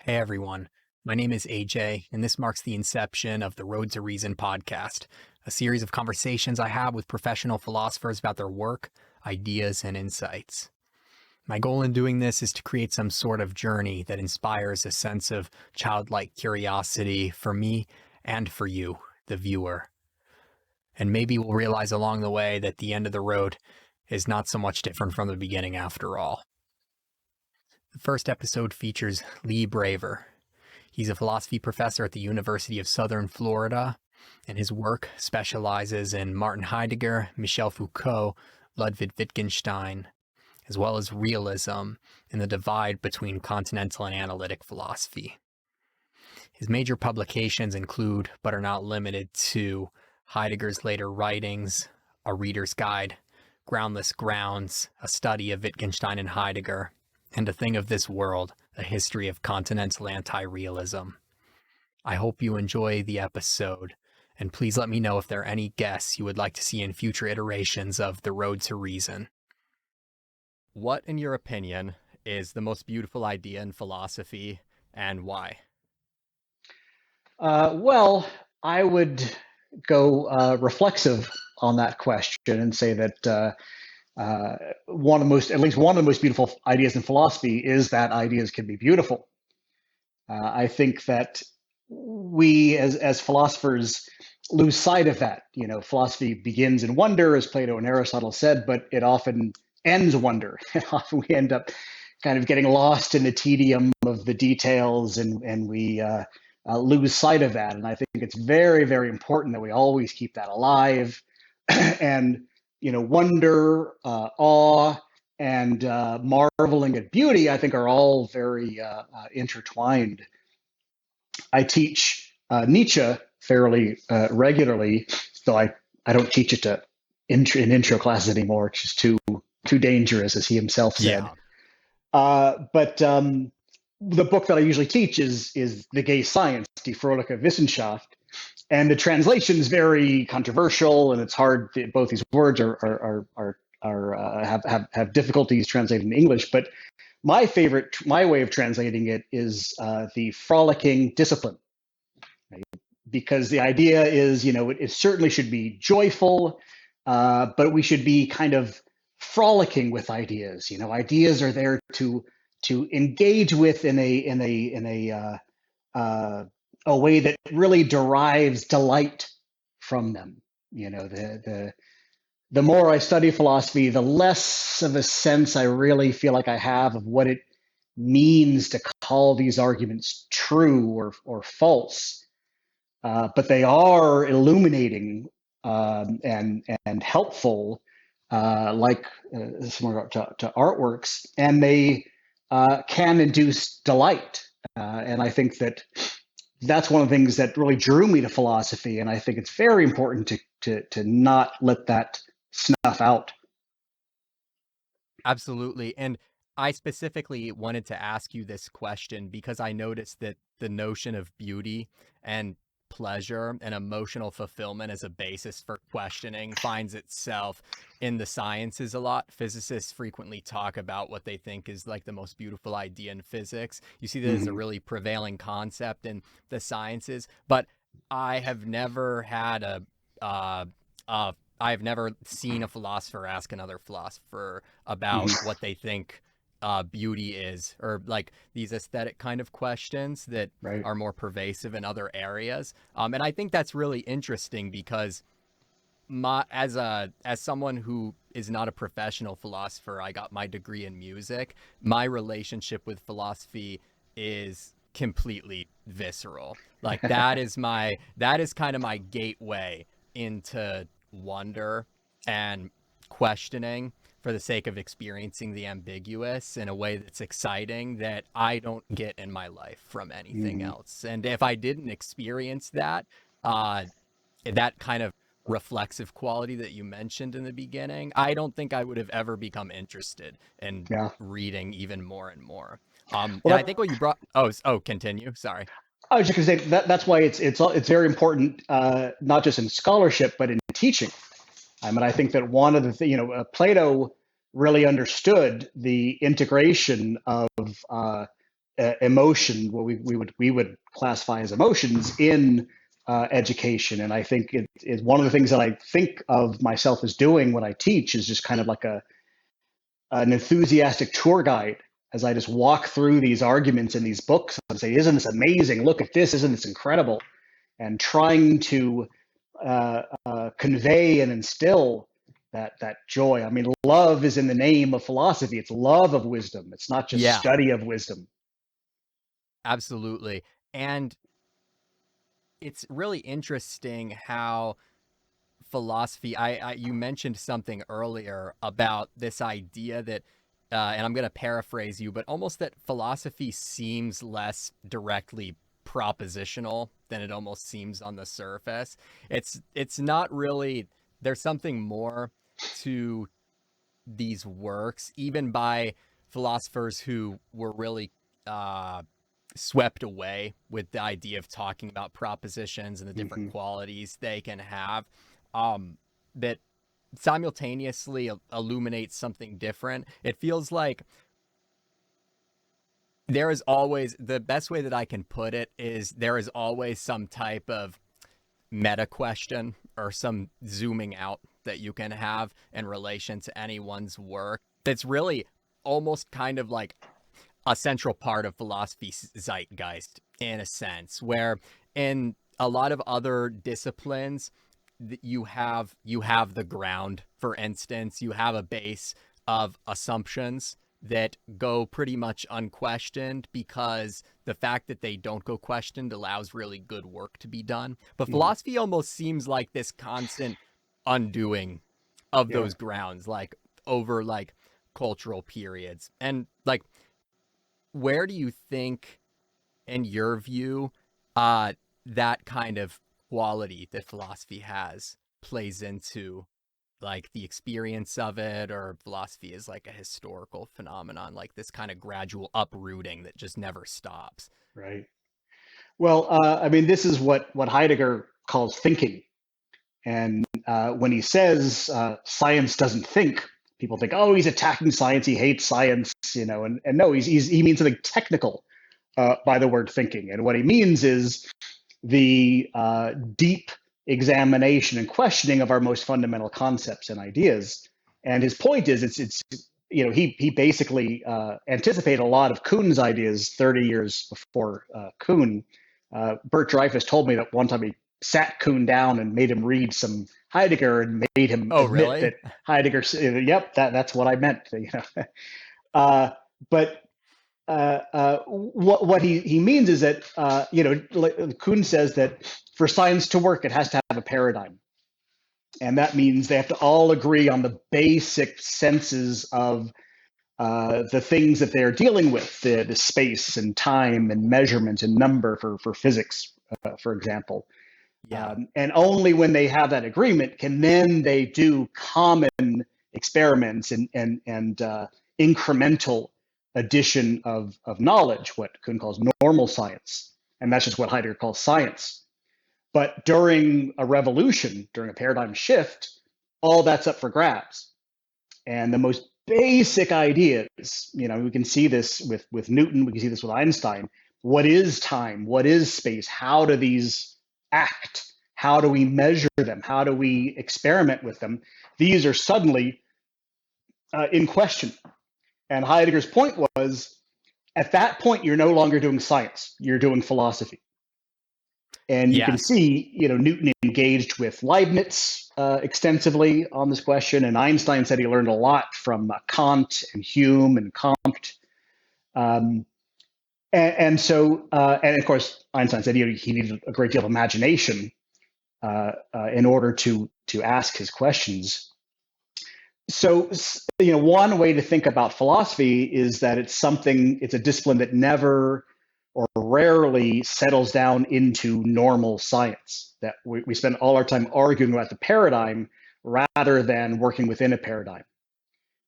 Hey everyone, my name is AJ, and this marks the inception of the Road to Reason podcast, a series of conversations I have with professional philosophers about their work, ideas, and insights. My goal in doing this is to create some sort of journey that inspires a sense of childlike curiosity for me and for you, the viewer. And maybe we'll realize along the way that the end of the road is not so much different from the beginning after all. The first episode features Lee Braver. He's a philosophy professor at the University of Southern Florida, and his work specializes in Martin Heidegger, Michel Foucault, Ludwig Wittgenstein, as well as realism and the divide between continental and analytic philosophy. His major publications include, but are not limited to, Heidegger's later writings, A Reader's Guide, Groundless Grounds, A Study of Wittgenstein and Heidegger, and A Thing of This World, A History of Continental Anti-Realism. I hope you enjoy the episode, and please let me know if there are any guests you would like to see in future iterations of The Road to Reason. What, in your opinion, is the most beautiful idea in philosophy, and why? Well, I would go reflexive on that question and say that at least one of the most beautiful ideas in philosophy is that ideas can be beautiful. I think that we, as philosophers, lose sight of that. You know, philosophy begins in wonder, as Plato and Aristotle said, but it often ends wonder. Often we end up kind of getting lost in the tedium of the details, and we lose sight of that. And I think it's very, very important that we always keep that alive. And wonder, awe, and marveling at beauty, I think, are all very intertwined. I teach Nietzsche fairly regularly, though I don't teach it in intro classes anymore. It's just too dangerous, as he himself said. Yeah. But the book that I usually teach is The Gay Science, Die Frohliche Wissenschaft. And the translation is very controversial, and it's hard. Both these words have difficulties translated in English. But my way of translating it is the frolicking discipline, right? Because the idea is, it certainly should be joyful, but we should be kind of frolicking with ideas. Ideas are there to engage with in a way that really derives delight from them. The more I study philosophy, the less of a sense I really feel like I have of what it means to call these arguments true or false. But they are illuminating and helpful, similar to artworks, and they can induce delight. And I think that's one of the things that really drew me to philosophy, and I think it's very important to not let that snuff out. Absolutely. And I specifically wanted to ask you this question because I noticed that the notion of beauty and pleasure and emotional fulfillment as a basis for questioning finds itself in the sciences a lot. Physicists frequently talk about what they think is like the most beautiful idea in physics. You see that as a really prevailing concept in the sciences, but I have never had I've never seen a philosopher ask another philosopher about what they think beauty is, or like these aesthetic kind of questions that Right. are more pervasive in other areas. And I think that's really interesting because as someone who is not a professional philosopher, I got my degree in music. My relationship with philosophy is completely visceral. Like that is kind of my gateway into wonder and questioning for the sake of experiencing the ambiguous in a way that's exciting that I don't get in my life from anything else. And if I didn't experience that, that kind of reflexive quality that you mentioned in the beginning, I don't think I would have ever become interested in reading even more and more. And I think what you brought, continue. Sorry. I was just going to say that's why it's very important, not just in scholarship but in teaching. I think that one of the Plato really understood the integration of emotion, what we would classify as emotions in education. And I think it is one of the things that I think of myself as doing when I teach is just kind of like an enthusiastic tour guide as I just walk through these arguments in these books and say, isn't this amazing? Look at this, isn't this incredible? And trying to convey and instill that joy. I mean, love is in the name of philosophy. It's love of wisdom. It's not just Yeah, study of wisdom. absolutely. And it's really interesting how philosophy, you mentioned something earlier about this idea that and I'm going to paraphrase you, but almost that philosophy seems less directly propositional than it almost seems on the surface. It's not really, there's something more to these works, even by philosophers who were really swept away with the idea of talking about propositions and the different Mm-hmm. qualities they can have, that simultaneously illuminates something different. It feels like there is always, the best way that I can put it is there is always some type of meta question or some zooming out that you can have in relation to anyone's work that's really almost kind of like a central part of philosophy's zeitgeist in a sense, where in a lot of other disciplines you have the ground. For instance, you have a base of assumptions that go pretty much unquestioned because the fact that they don't go questioned allows really good work to be done. But Mm-hmm. philosophy almost seems like this constant undoing of Yeah. those grounds, like over like cultural periods. And like, where do you think, in your view, that kind of quality that philosophy has plays into like the experience of it, or philosophy is like a historical phenomenon, like this kind of gradual uprooting that just never stops? Right. Well, I mean, this is what Heidegger calls thinking. And when he says science doesn't think, people think, oh, he's attacking science. He hates science, you know. And no, he means something technical by the word thinking. And what he means is the deep examination and questioning of our most fundamental concepts and ideas. And his point is, it's you know, he basically anticipated a lot of Kuhn's ideas 30 years before Kuhn. Bert Dreyfus told me that one time he sat Kuhn down and made him read some Heidegger and made him Oh, admit really? that Heidegger, yep, that's what I meant. You know, but what he means is that you know, like Kuhn says that for science to work, it has to have a paradigm, and that means they have to all agree on the basic senses of the things that they're dealing with, the space and time and measurement and number for physics, for example. Yeah. And only when they have that agreement can then they do common experiments and incremental addition of knowledge, what Kuhn calls normal science. And that's just what Heidegger calls science. But during a revolution, during a paradigm shift, all that's up for grabs. And the most basic ideas, you know, we can see this with Newton, we can see this with Einstein. What is time? What is space? How do these act? How do we measure them? How do we experiment with them? These are suddenly in question. And Heidegger's point was, at that point, you're no longer doing science, you're doing philosophy. And you can Yes. see, you know, Newton engaged with Leibniz extensively on this question, and Einstein said he learned a lot from Kant and Hume and Comte. Um, and of course, Einstein said he needed a great deal of imagination in order to ask his questions. So, you know, one way to think about philosophy is that it's a discipline that never or rarely settles down into normal science, that we spend all our time arguing about the paradigm rather than working within a paradigm.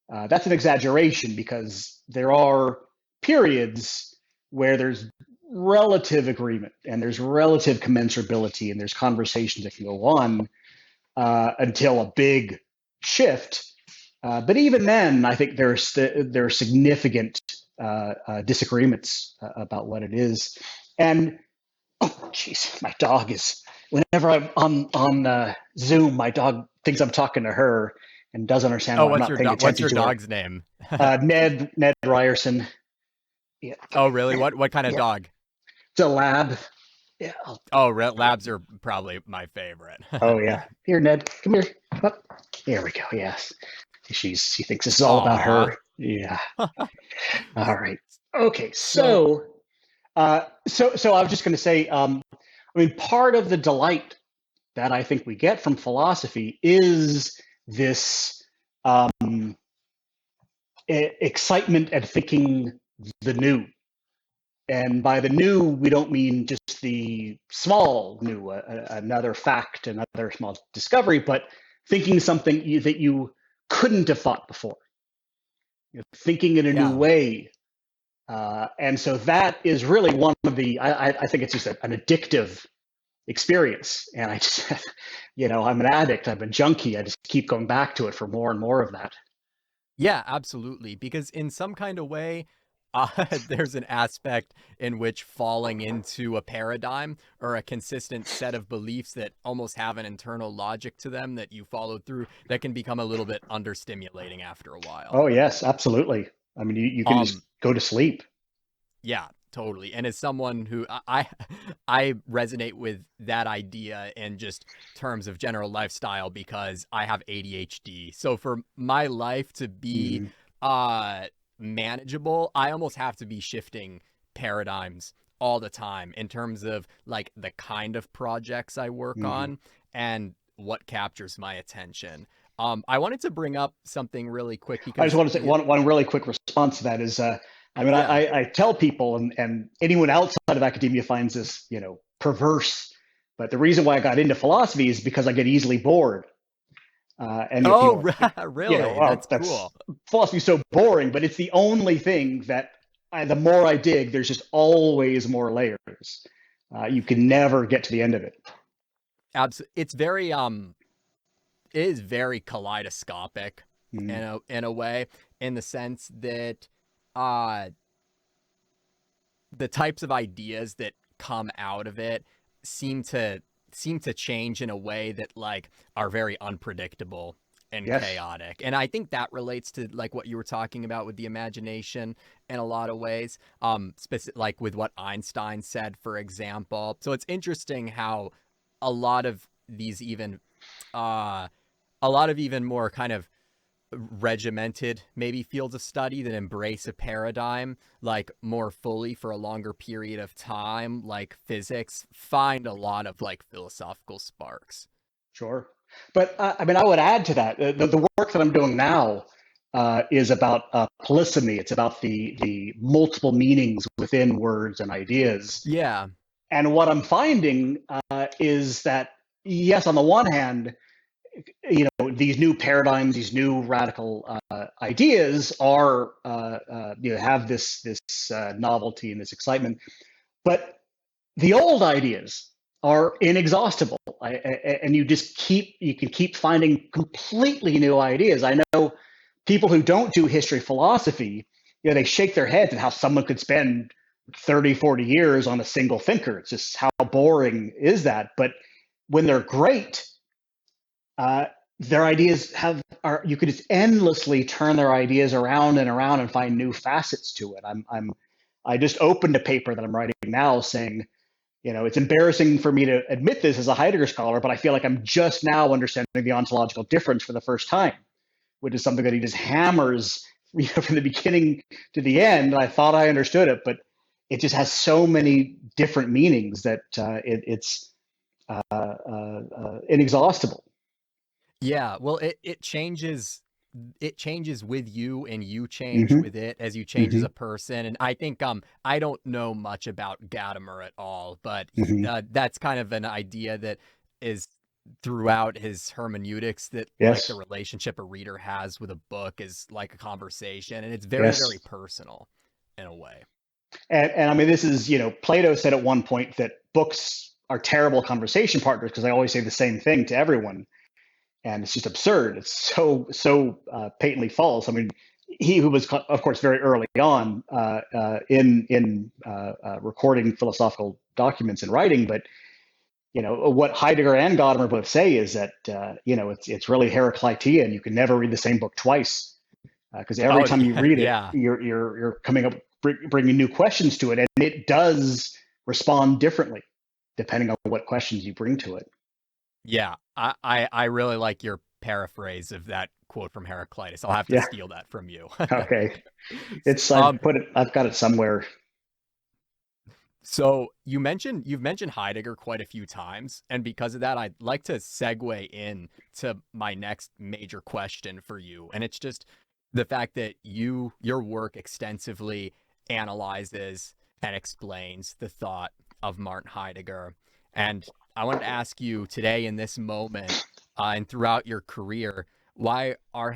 That's an exaggeration because there are periods where there's relative agreement and there's relative commensurability and there's conversations that can go on until a big shift. But even then, I think there are significant disagreements about what it is. And oh, jeez, my dog is. Whenever I'm on Zoom, my dog thinks I'm talking to her and doesn't understand Oh, why I'm not paying what's attention your to her. dog's name? Ned Ryerson. Yeah, come Oh, here, really? Ned. What kind of Yeah, dog? it's a lab. Yeah. Oh, labs are probably my favorite. Oh yeah. Here, Ned. Come here. Up. There we go. Yes. She thinks this is all about Aw. her. Yeah. All right. Okay. So, So I was just going to say, I mean, part of the delight that I think we get from philosophy is this excitement at thinking the new. And by the new, we don't mean just the small new, another fact, another small discovery, but thinking something that you couldn't have thought before, thinking in a new yeah. way. And so that is really one of the, I think it's just an addictive experience. And I just, I'm an addict, I'm a junkie. I just keep going back to it for more and more of that. Yeah, absolutely. Because in some kind of way, there's an aspect in which falling into a paradigm or a consistent set of beliefs that almost have an internal logic to them that you followed through that can become a little bit understimulating after a while. Oh, yes, absolutely. I mean, you can just Um, go to sleep. Yeah, totally. And as someone who I resonate with that idea in just terms of general lifestyle because I have ADHD. So for my life to be Hmm. uh manageable, I almost have to be shifting paradigms all the time in terms of like the kind of projects I work Hmm. on and what captures my attention. I wanted to bring up something really quick I just because want to say one really quick response to that is, I mean, yeah. I tell people, and anyone outside of academia finds this, perverse. But the reason why I got into philosophy is because I get easily bored. And Oh, people are like, really? oh, That's that's cool. philosophy's so boring, but it's the only thing that the more I dig, there's just always more layers. You can never get to the end of it. Absolutely. It is very kaleidoscopic Mm. in a way, in the sense that uh the types of ideas that come out of it seem to change in a way that like are very unpredictable and Yes. chaotic. And I think that relates to like what you were talking about with the imagination in a lot of ways. Like with what Einstein said, for example. So it's interesting how a lot of these even uh a lot of even more kind of regimented maybe fields of study that embrace a paradigm like more fully for a longer period of time, like physics, find a lot of like philosophical sparks. Sure. But I mean, I would add to that the work that I'm doing now is about polysemy. It's about the multiple meanings within words and ideas. Yeah. And what I'm finding is that, yes, on the one hand, these new paradigms, these new radical ideas are have this novelty and this excitement, but the old ideas are inexhaustible. And you can keep finding completely new ideas. I know people who don't do history philosophy, they shake their heads at how someone could spend 30, 40 years on a single thinker. It's just how boring is that? But when they're great, uh, their ideas you could just endlessly turn their ideas around and around and find new facets to it. I just opened a paper that I'm writing now saying, it's embarrassing for me to admit this as a Heidegger scholar, but I feel like I'm just now understanding the ontological difference for the first time, which is something that he just hammers, from the beginning to the end. I thought I understood it, but it just has so many different meanings that it's inexhaustible. Yeah, well, it changes with you and you change Hmm. with it as you change as Hmm. a person. And I think I don't know much about Gadamer at all, but Hmm. that's kind of an idea that is throughout his hermeneutics, that like the Yes. relationship a reader has with a book is like a conversation, and it's very, very Yes. personal in a way. And I mean, this is, Plato said at one point that books are terrible conversation partners because they always say the same thing to everyone. And it's just absurd. It's so patently false. I mean, he who was, of course, very early on in recording philosophical documents and writing. But what Heidegger and Gadamer both say is that it's really Heraclitean. You can never read the same book twice, because every Oh, time you yeah, read it, yeah, you're coming up bringing new questions to it, and it does respond differently depending on what questions you bring to it. yeah. I really like your paraphrase of that quote from Heraclitus. I'll have to Yeah. steal that from you. Okay. Um, I've got it somewhere. so you've mentioned Heidegger quite a few times, and because of that, I'd like to segue in to my next major question for you. And it's just the fact that your work extensively analyzes and explains the thought of Martin Heidegger. And I wanted to ask you today in this moment, and throughout your career, why are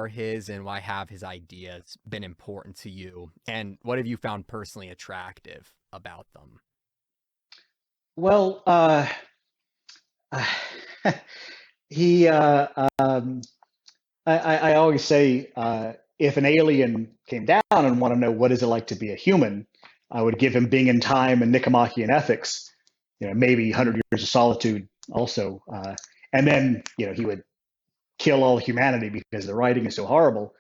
his and why have his ideas been important to you, and what have you found personally attractive about them? Well, he I always say, if an alien came down and want to know what is it like to be a human, I would give him Being in Time and Nicomachean Ethics, maybe 100 Years of Solitude also. And then, he would kill all humanity because the writing is so horrible.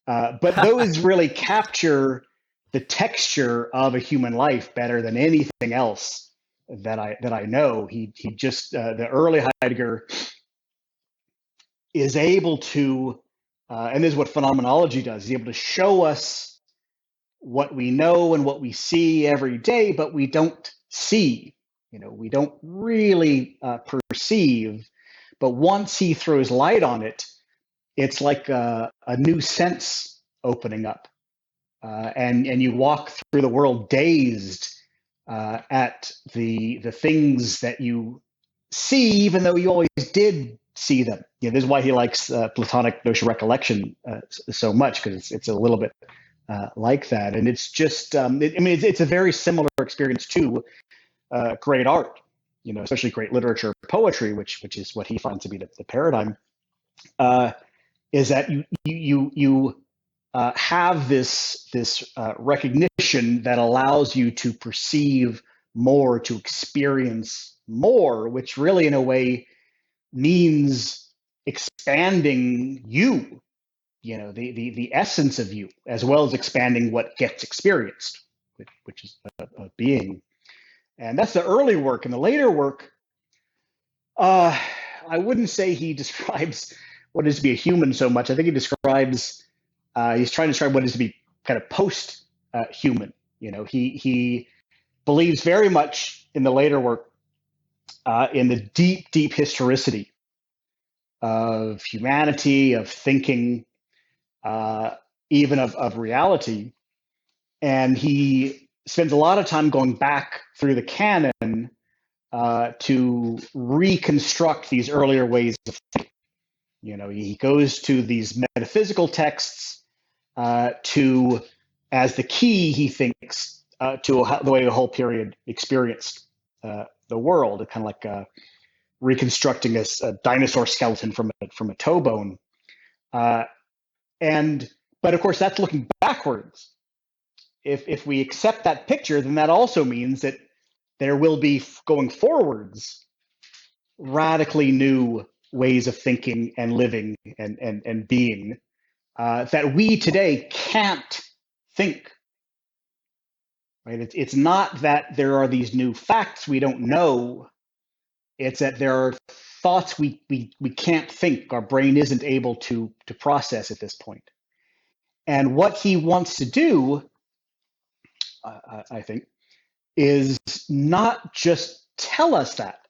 But those really capture the texture of a human life better than anything else that I know. He just the early Heidegger is able to, and this is what phenomenology does. He's able to show us what we know and what we see every day, but we don't see. We don't really perceive. But once he throws light on it, it's like a new sense opening up, and you walk through the world dazed at the things that you see, even though you always did see them. This is why he likes Platonic notion recollection so much, because it's a little bit like that, and it's just it's a very similar experience to great art, especially great literature, poetry, which is what he finds to be the paradigm. Is that you have this recognition that allows you to perceive more, to experience more, which really, in a way, means expanding you, the essence of you, as well as expanding what gets experienced, which is a being. And that's the early work. And the later work, uh, I wouldn't say he describes what it is to be a human so much. I think he's trying to describe what it is to be kind of post human. He believes very much in the later work in the deep historicity of humanity, of thinking, even of reality. And he spends a lot of time going back through the canon to reconstruct these earlier ways of thinking. He goes to these metaphysical texts to, as the key, he thinks, to the way the whole period experienced the world, kind of like reconstructing a dinosaur skeleton from a toe bone. But of course, that's looking backwards. If we accept that picture, then that also means that there will be, going forwards, radically new ways of thinking and living and being that we today can't think. Right? It's not that there are these new facts we don't know. It's that there are thoughts we can't think. Our brain isn't able to process at this point. And what he wants to do, I think, is not just tell us that,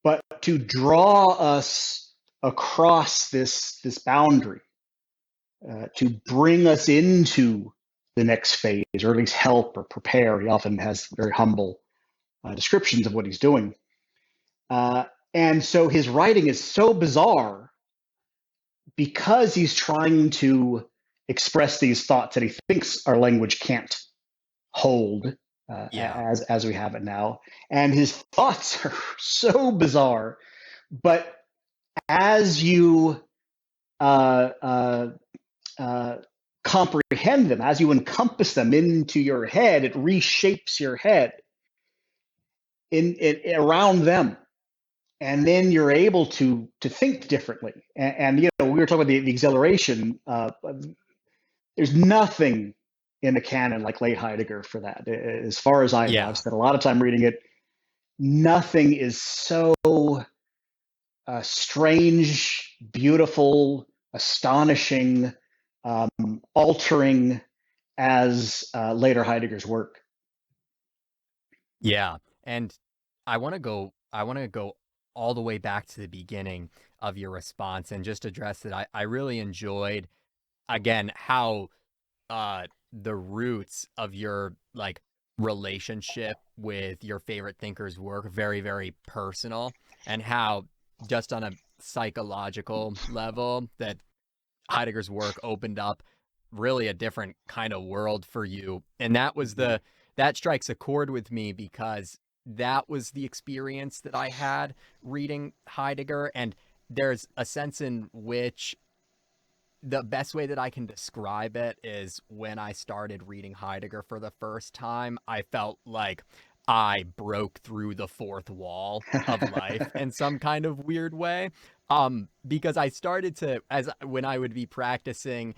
but to draw us across this boundary, to bring us into the next phase, or at least help or prepare. He often has very humble descriptions of what he's doing. And so his writing is so bizarre because he's trying to express these thoughts that he thinks our language can't hold Yeah. as we have it now. And his thoughts are so bizarre. But as you uh, uh, uh, comprehend them, as you encompass them into your head, it reshapes your head in around them, and then you're able to think differently. And you know, we were talking about the exhilaration. There's nothing in the canon like late Heidegger for that. As far as I know, I've Yeah. spent a lot of time reading it. Nothing is so strange, beautiful, astonishing, altering as later Heidegger's work. Yeah. And I want to go all the way back to the beginning of your response and just address that I really enjoyed again how the roots of your like relationship with your favorite thinker's work very, very personal, and how just on a psychological level that Heidegger's work opened up really a different kind of world for you. And that strikes a chord with me because that was the experience that I had reading Heidegger. And there's a sense in which the best way that I can describe it is when I started reading Heidegger for the first time, I felt like I broke through the fourth wall of life in some kind of weird way. Because I started to, as when I would be practicing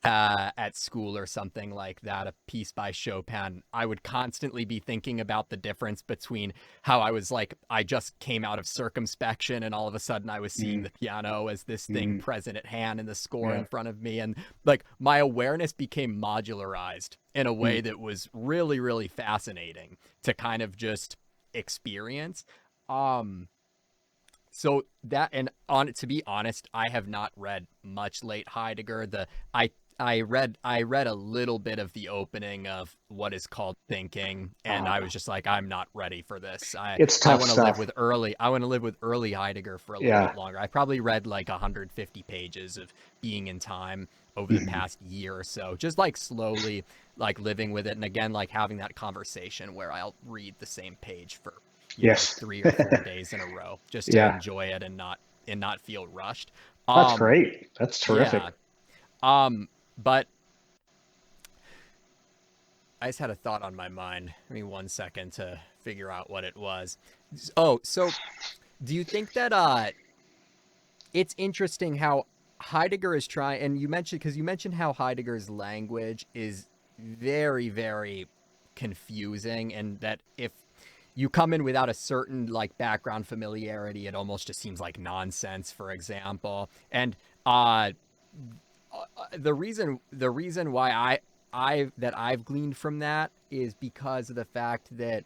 at school or something like that, a piece by Chopin, I would constantly be thinking about the difference between how I was like, I just came out of circumspection and all of a sudden I was seeing Mm, the piano as this thing mm, present at hand and the score in yeah. front of me. And like my awareness became modularized in a way Mm, that was really, really fascinating to kind of just experience. Um, so that, and on to be honest, I have not read much late Heidegger. I read a little bit of the opening of what is called Thinking, and I uh, was just like, I'm not ready for this. I it's I tough want to live stuff. with early. I want to live with early Heidegger for a little Yeah. bit longer. I probably read like 150 pages of Being in Time over the Mhm. past year or so, just like slowly like living with it, and again like having that conversation where I'll read the same page for Yes. 3 or 4 days in a row just to Yeah. enjoy it and not feel rushed. That's Um, great. That's yeah. terrific. But I just had a thought on my mind. Give me 1 second to figure out what it was. Oh, so do you think that it's interesting how Heidegger is trying, and you mentioned, because you mentioned how Heidegger's language is very, very confusing, and that if you come in without a certain like background familiarity, it almost just seems like nonsense, for example. And uh, the reason why I've gleaned from that is because of the fact that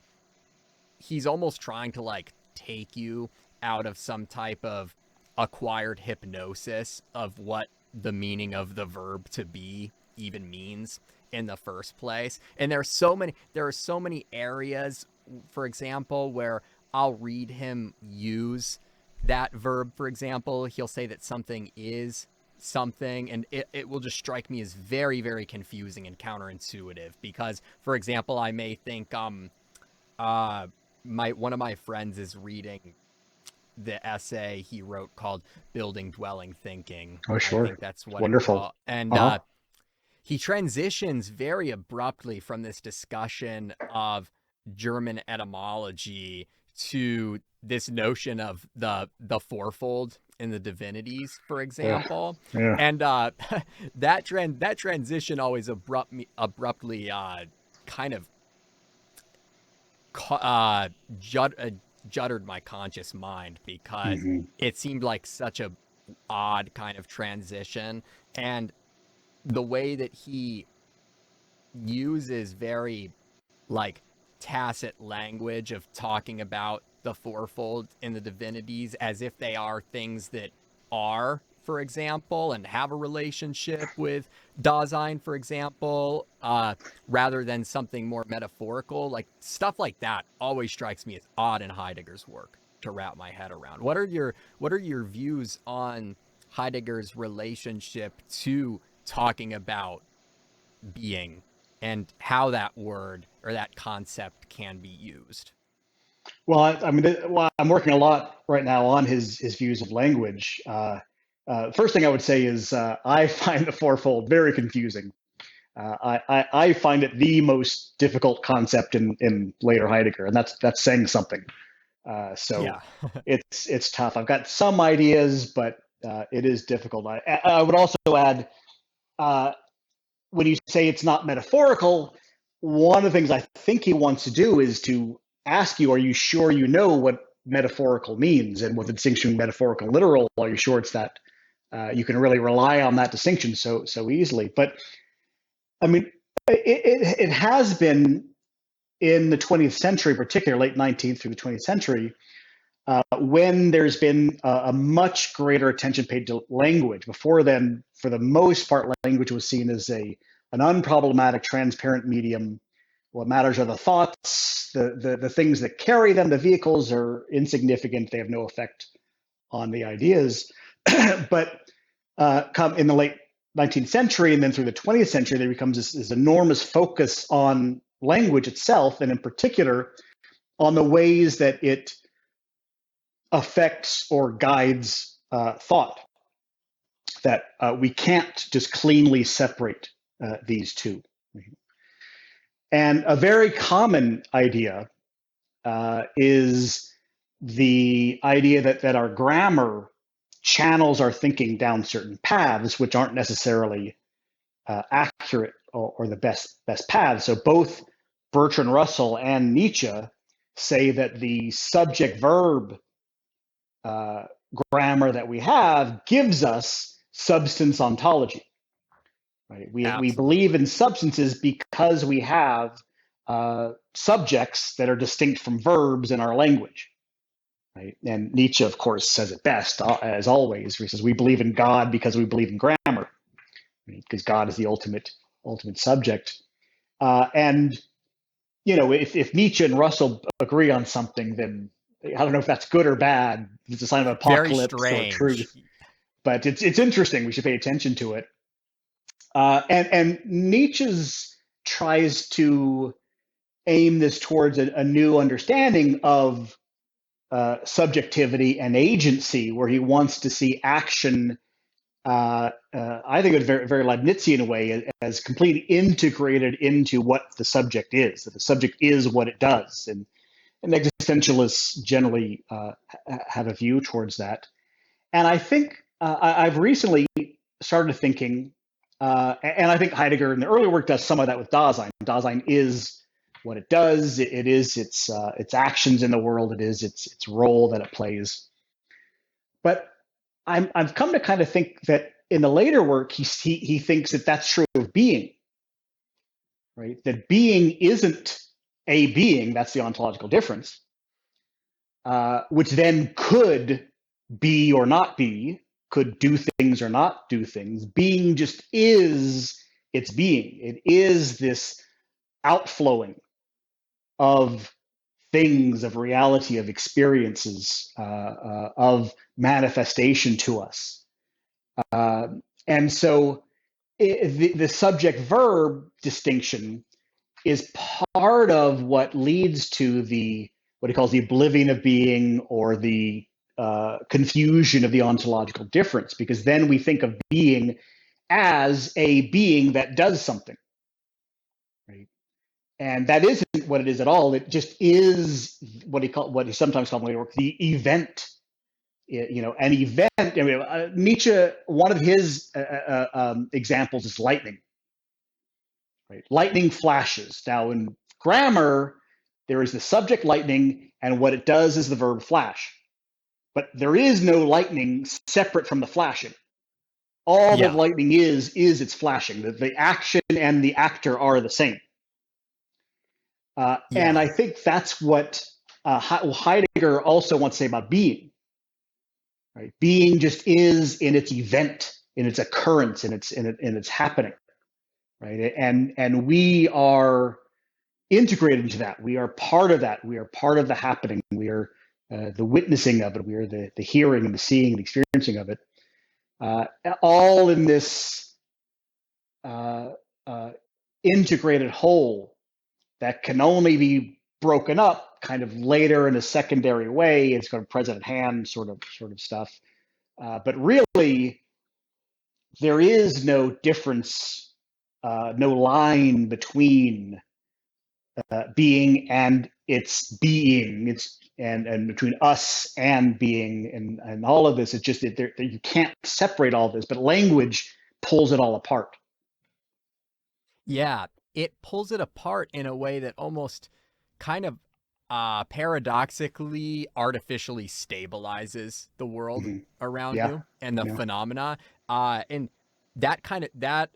he's almost trying to like take you out of some type of acquired hypnosis of what the meaning of the verb to be even means in the first place. And there are so many areas, for example, where I'll read him use that verb. For example, he'll say that something is something, and it will just strike me as very, very confusing and counterintuitive because, for example, I may think uh my one of my friends is reading the essay he wrote called Building Dwelling Thinking. Oh, I sure. think that's It's what it wonderful. called. And Uh huh. he transitions very abruptly from this discussion of German etymology to this notion of the fourfold in the divinities, for Yeah. example. Yeah. And that transition always abruptly kind of uh, jut, uh, juttered my conscious mind because Hmm. it seemed like such a odd kind of transition, and the way that he uses very like tacit language of talking about the fourfold in the divinities as if they are things that are, for example, and have a relationship with Dasein, for example, rather than something more metaphorical. Like stuff like that always strikes me as odd in Heidegger's work to wrap my head around. What are your views on Heidegger's relationship to talking about being and how that word or that concept can be used? Well, I mean, well, I'm working a lot right now on his views of language, First thing I would say is I find the fourfold very confusing. I find it the most difficult concept in later Heidegger, and that's saying something. So Yeah. it's tough. I've got some ideas, but it is difficult. I would also add, uh, when you say it's not metaphorical, one of the things I think he wants to do is to ask you, are you sure you know what metaphorical means? And with the distinction metaphorical and literal, are you sure it's that you can really rely on that distinction so easily? But I mean, it has been in the 20th century, particularly late 19th through the 20th century, when there's been a much greater attention paid to language. Before then, for the most part, language was seen as an unproblematic, transparent medium. What matters are the thoughts, the things that carry them. The vehicles are insignificant; they have no effect on the ideas. But come in the late 19th century and then through the 20th century, there becomes this enormous focus on language itself, and in particular on the ways that it affects or guides thought, that we can't just cleanly separate these two. And a very common idea is the idea that our grammar channels our thinking down certain paths, which aren't necessarily accurate or the best paths. So both Bertrand Russell and Nietzsche say that the subject-verb grammar that we have gives us substance ontology. Right? We believe in substances because we have subjects that are distinct from verbs in our language. Right? And Nietzsche, of course, says it best, as always. He says we believe in God because we believe in grammar, right? Because God is the ultimate subject. And you know, if Nietzsche and Russell agree on something, then I don't know if that's good or bad. It's a sign of Very apocalypse or strange. truth. But it's interesting. We should pay attention to it. And Nietzsche's tries to aim this towards a new understanding of subjectivity and agency, where he wants to see action. I think it was very Leibnizian way, as completely integrated into what the subject is. That the subject is what it does, and existentialists generally have a view towards that. And I think I've recently started thinking, and I think Heidegger in the early work does some of that with Dasein. Dasein is what it does. It is its actions in the world. It is its role that it plays. But I've come to kind of think that in the later work, he thinks that that's true of being, right? That being isn't a being. That's the ontological difference, which then could be or not be, could do things or not do things. Being just is its being. It is this outflowing of things, of reality, of experiences, of manifestation to us. And so the subject verb distinction is part of what leads to what he calls the oblivion of being, or the confusion of the ontological difference, because then we think of being as a being that does something, right? And that isn't what it is at all. It just is what he sometimes calls later work the event. You know, an event. I mean, Nietzsche, one of his examples is lightning. Right? Lightning flashes. Now, in grammar, there is the subject lightning, and what it does is the verb flash. But there is no lightning separate from the flashing. All that lightning is its flashing. The action and the actor are the same. And I think that's what Heidegger also wants to say about being. Right? Being just is in its event, in its occurrence, in its happening. Right? And we are integrated into that. We are part of that. We are part of the happening. We are the witnessing of it. We are the hearing and the seeing and the experiencing of it. All in this integrated whole that can only be broken up kind of later in a secondary way. It's kind of present at hand sort of stuff. But really, there is no difference, no line between being and its being. And between us and being, and all of this. It's just that you can't separate all this. But language pulls it all apart. Yeah, it pulls it apart in a way that almost kind of paradoxically artificially stabilizes the world Mm-hmm. around Yeah, you and the yeah. phenomena. And that kind of that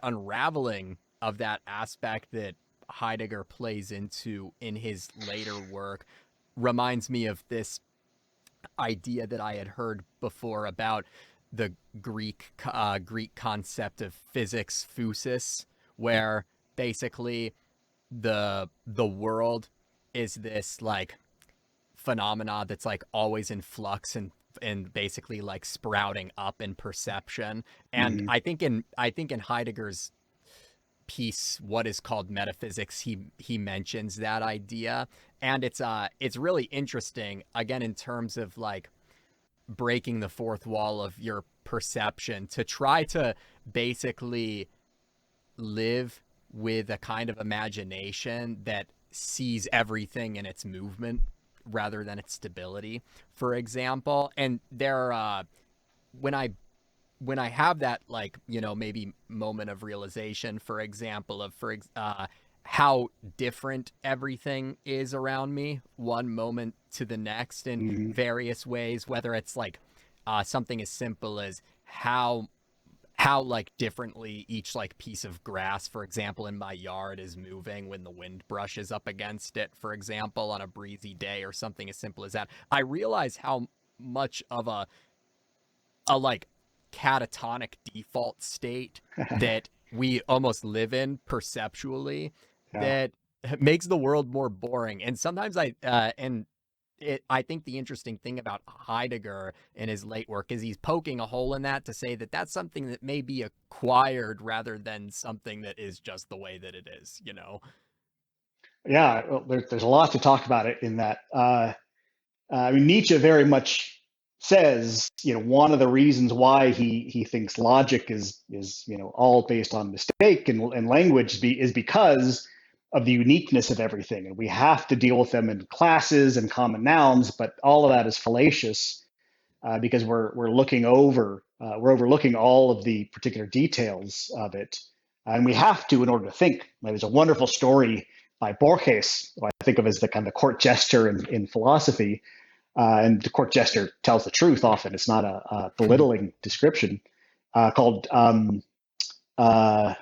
unraveling of that aspect that Heidegger plays into in his later work reminds me of this idea that I had heard before about the Greek concept of physics physis, where basically the world is this like phenomena that's like always in flux and basically like sprouting up in perception. And Mm-hmm. I think in Heidegger's piece, what is called metaphysics, he mentions that idea. And it's really interesting, again, in terms of like breaking the fourth wall of your perception, to try to basically live with a kind of imagination that sees everything in its movement rather than its stability, for example. And when I when I have that, like, maybe moment of realization, for example, of how different everything is around me, one moment to the next, in Mm-hmm. various ways, whether it's like something as simple as how like differently each like piece of grass, for example, in my yard is moving when the wind brushes up against it, for example, on a breezy day, or something as simple as that. I realize how much of a like catatonic default state that we almost live in perceptually, Yeah. that makes the world more boring. And sometimes I think the interesting thing about Heidegger in his late work is he's poking a hole in that to say that that's something that may be acquired rather than something that is just the way that it is. Yeah, well, there's a lot to talk about it in that. I mean, Nietzsche very much says, one of the reasons why he thinks logic is all based on mistake and language is because of the uniqueness of everything, and we have to deal with them in classes and common nouns, but all of that is fallacious because we're overlooking all of the particular details of it, and we have to in order to think. There's a wonderful story by Borges, who I think of as the kind of court jester in philosophy, and the court jester tells the truth often. It's not a belittling description, called uh,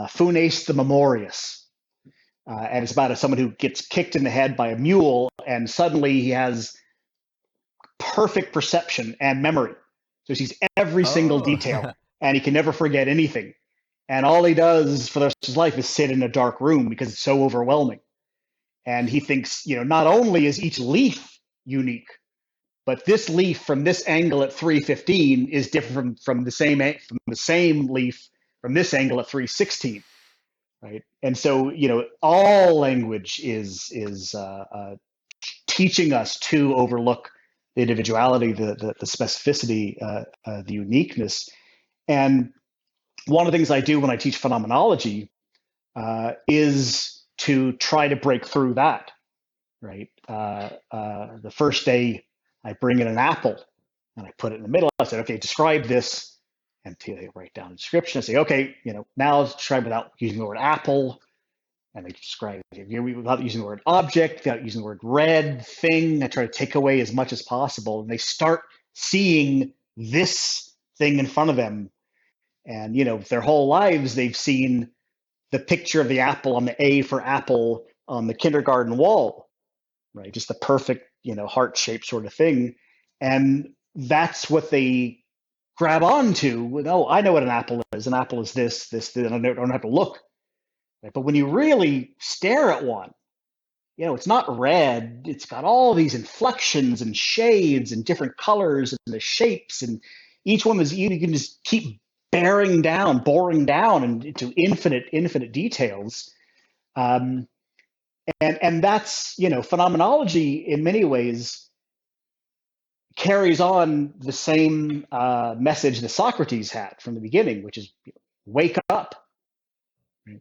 Funes the Memorious. And it's about someone who gets kicked in the head by a mule, and suddenly he has perfect perception and memory. So he sees every single Oh. detail, and he can never forget anything. And all he does for the rest of his life is sit in a dark room because it's so overwhelming. And he thinks, not only is each leaf unique, but this leaf from this angle at 315 is different from the same leaf from this angle at 316, right? And so all language is teaching us to overlook the individuality, the specificity, the uniqueness. And one of the things I do when I teach phenomenology is to try to break through that, right? The first day I bring in an apple and I put it in the middle. I said, okay, describe this. And they write down a description. I say, okay, now describe without using the word apple. And they describe it without using the word object, without using the word red, thing. I try to take away as much as possible. And they start seeing this thing in front of them. And, their whole lives, they've seen the picture of the apple on the A for apple on the kindergarten wall, right? Just the perfect, heart shaped sort of thing. And that's what they grab onto. Oh, I know what an apple is. An apple is this, and I don't have to look. Right? But when you really stare at one, it's not red. It's got all these inflections and shades and different colors and the shapes. And each one is, you can just keep boring down into infinite details. Um, and that's, phenomenology in many ways carries on the same message that Socrates had from the beginning, which is wake up.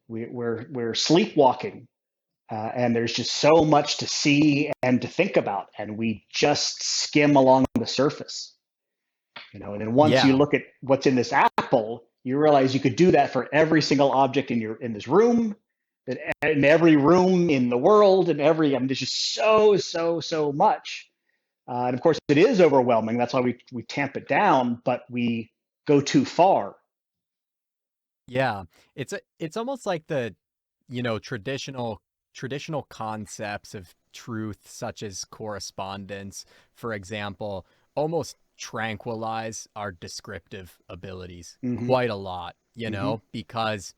We're sleepwalking, and there's just so much to see and to think about, and we just skim along the surface. And then once you Yeah. look at what's in this apple, you realize you could do that for every single object in this room, in every room in the world, and there's just so much. And of course, it is overwhelming. That's why we tamp it down, but we go too far. Yeah. It's almost like the, traditional concepts of truth, such as correspondence, for example, almost tranquilize our descriptive abilities Mm-hmm. quite a lot, Mm-hmm. because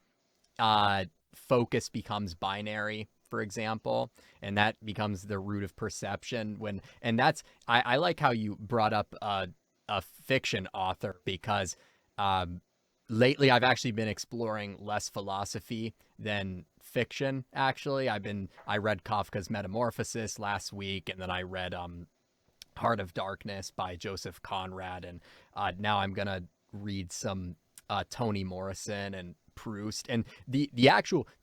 uh, focus becomes binary, for example, and that becomes the root of perception. And that's, I like how you brought up a fiction author, because um, lately I've actually been exploring less philosophy than fiction. Actually, I read Kafka's Metamorphosis last week, and then I read Heart of Darkness by Joseph Conrad, and now I'm gonna read some Toni Morrison and Proust. And the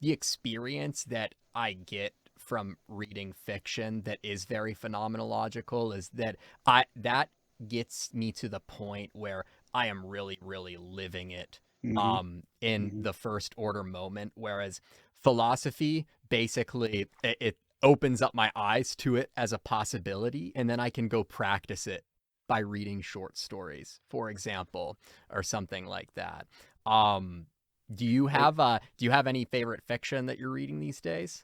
experience that I get from reading fiction that is very phenomenological is that gets me to the point where I am really, really living it Mm-hmm. in Mm-hmm. the first order moment. Whereas philosophy basically it opens up my eyes to it as a possibility, and then I can go practice it by reading short stories, for example, or something like that. Um, do you have any favorite fiction that you're reading these days?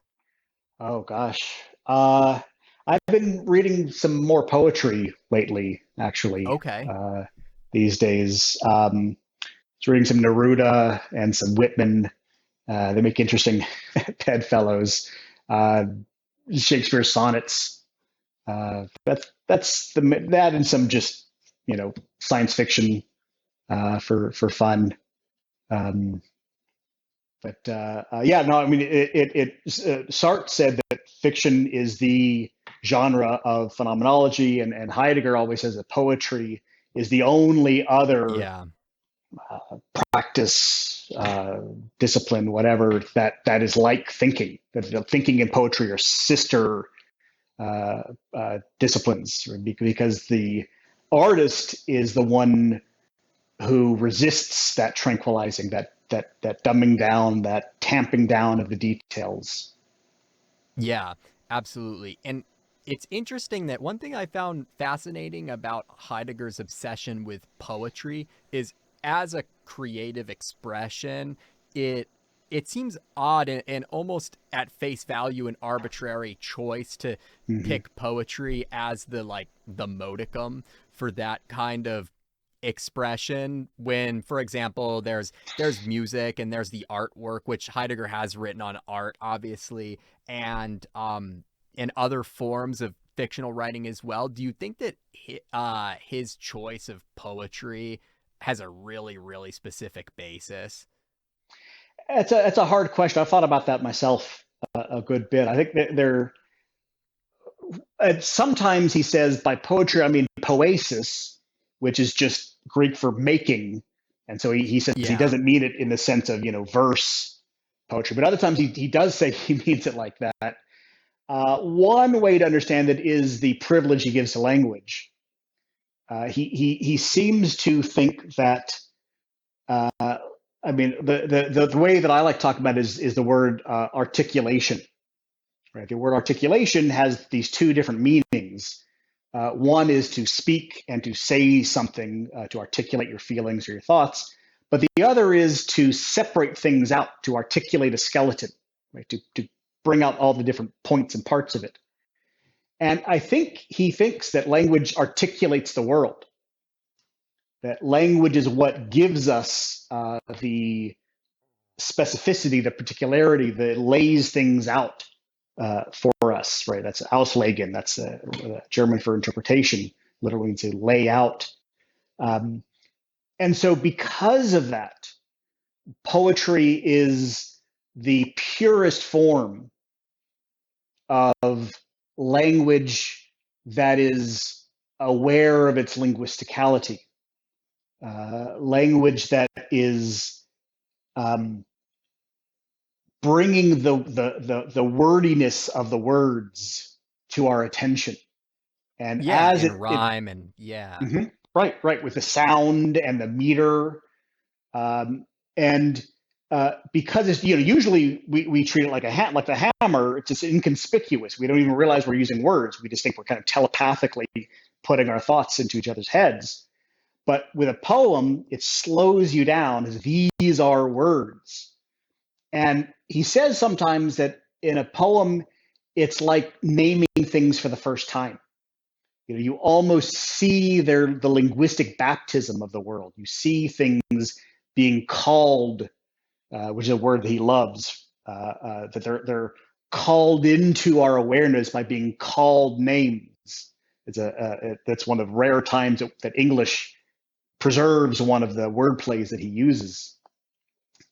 Oh gosh. I've been reading some more poetry lately, actually, Okay. these days. I was reading some Neruda and some Whitman. They make interesting bedfellows. Uh, Shakespeare sonnets. That and some just science fiction for fun. Um, but yeah, no, I mean, Sartre said that fiction is the genre of phenomenology, and Heidegger always says that poetry is the only other Yeah. practice, discipline, whatever that is like thinking. That thinking and poetry are sister disciplines, because the artist is the one who resists that tranquilizing, that dumbing down, that tamping down of the details. Yeah, absolutely. And it's interesting that one thing I found fascinating about Heidegger's obsession with poetry is, as a creative expression, it it seems odd and almost at face value an arbitrary choice to Mm-hmm. pick poetry as the modicum for that kind of expression, when, for example, there's music and there's the artwork, which Heidegger has written on art, obviously, and other forms of fictional writing as well. Do you think that his choice of poetry has a really, really specific basis? It's a hard question. I've thought about that myself a good bit. I think that sometimes he says by poetry I mean poesis, which is just Greek for making, and so he says he Yeah. doesn't mean it in the sense of verse poetry, but other times he does say he means it like that. One way to understand it is the privilege he gives to language. He seems to think that. Uh, I mean, the way that I like to talk about it is the word articulation. Right, the word articulation has these two different meanings. One is to speak and to say something, to articulate your feelings or your thoughts, but the other is to separate things out, to articulate a skeleton, right? To bring out all the different points and parts of it. And I think he thinks that language articulates the world, that language is what gives us the specificity, the particularity, that lays things out for us, right? That's Auslegen, that's German for interpretation, literally means to lay out. Um, and so, because of that, poetry is the purest form of language that is aware of its linguisticality, language that is bringing the wordiness of the words to our attention. And Yeah, as and it rhyme and yeah. mhm, right, with the sound and the meter, um, and because it's, usually we treat it like like the hammer. It's just inconspicuous. We don't even realize we're using words. We just think we're kind of telepathically putting our thoughts into each other's heads. But with a poem, it slows you down as these are words. And he says sometimes that in a poem, it's like naming things for the first time. You almost see the linguistic baptism of the world. You see things being called, which is a word that he loves, that they're called into our awareness by being called names. That's one of the rare times that English preserves one of the word plays that he uses.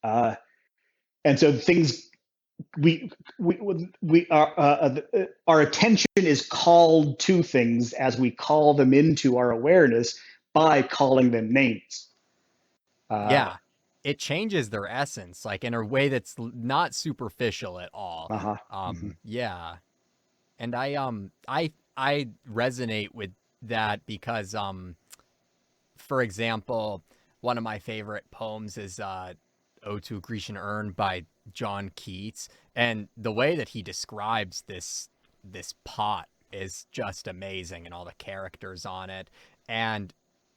And so things we our attention is called to things as we call them into our awareness by calling them names. Yeah. It changes their essence, like in a way that's not superficial at all. Uh-huh. Mm-hmm. Yeah. And I resonate with that because for example, one of my favorite poems is Ode to a Grecian Urn by John Keats, and the way that he describes this pot is just amazing, and all the characters on it, and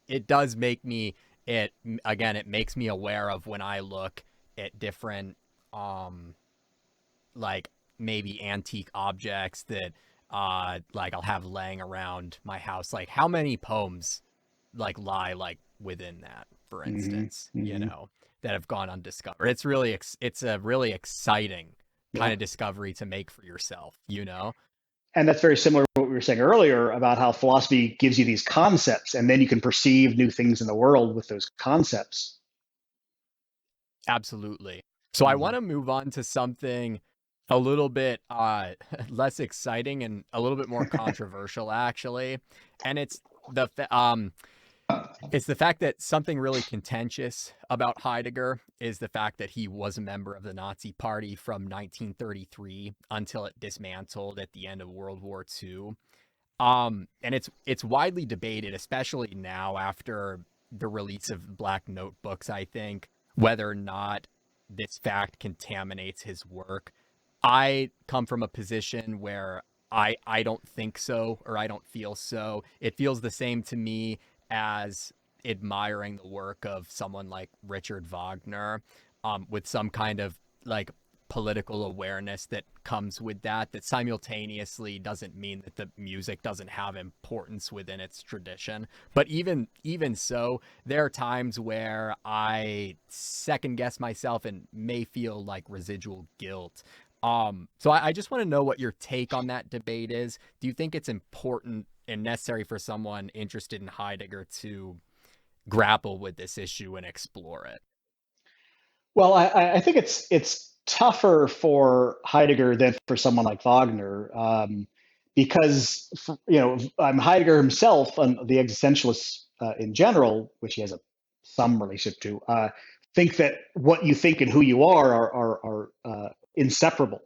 it does make me it again it makes me aware of when I look at different um like maybe antique objects that like I'll have laying around my house, like how many poems like lie like within that, for Mm-hmm. instance, Mm-hmm. that have gone undiscovered. It's really it's a really exciting Yeah. kind of discovery to make for yourself. And that's very similar to what we were saying earlier about how philosophy gives you these concepts, and then you can perceive new things in the world with those concepts. Absolutely. So I Mm-hmm. want to move on to something a little bit less exciting and a little bit more controversial, actually. And it's the fact that something really contentious about Heidegger is the fact that he was a member of the Nazi Party from 1933 until it dismantled at the end of World War II. And it's widely debated, especially now after the release of Black Notebooks, I think, whether or not this fact contaminates his work. I come from a position where I don't think so, or I don't feel so. It feels the same to me as admiring the work of someone like Richard Wagner, with some kind of like political awareness that comes with that simultaneously doesn't mean that the music doesn't have importance within its tradition. But even so, there are times where I second guess myself and may feel like residual guilt. So I just want to know what your take on that debate is. Do you think it's important and necessary for someone interested in Heidegger to grapple with this issue and explore it? Well, I think it's tougher for Heidegger than for someone like Wagner, because Heidegger himself and the existentialists in general, which he has some relationship to, think that what you think and who you are inseparable,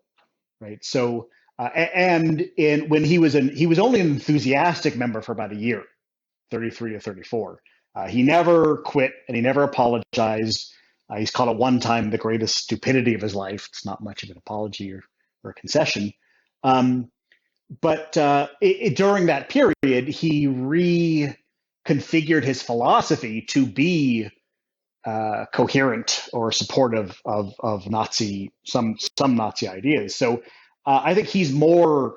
right? So, and in when he was only an enthusiastic member for about a year, 33 to 34. He never quit and he never apologized. He's called it one time the greatest stupidity of his life. It's not much of an apology or a concession. Um, but during that period, he reconfigured his philosophy to be coherent or supportive of some Nazi ideas. So I think he's more.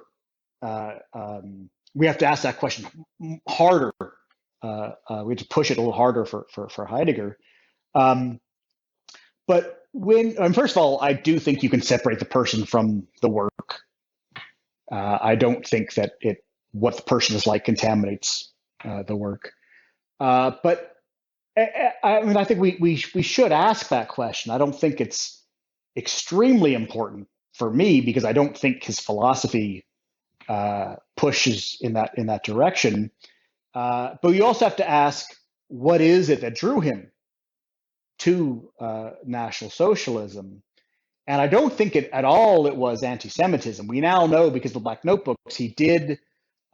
We have to ask that question harder. We have to push it a little harder for Heidegger. Um, but first of all, I do think you can separate the person from the work. I don't think that what the person is like contaminates the work. But I think we should ask that question. I don't think it's extremely important for me because I don't think his philosophy pushes in that direction. But you also have to ask, what is it that drew him to National Socialism? And I don't think at all it was anti-Semitism. We now know, because of the Black Notebooks, he did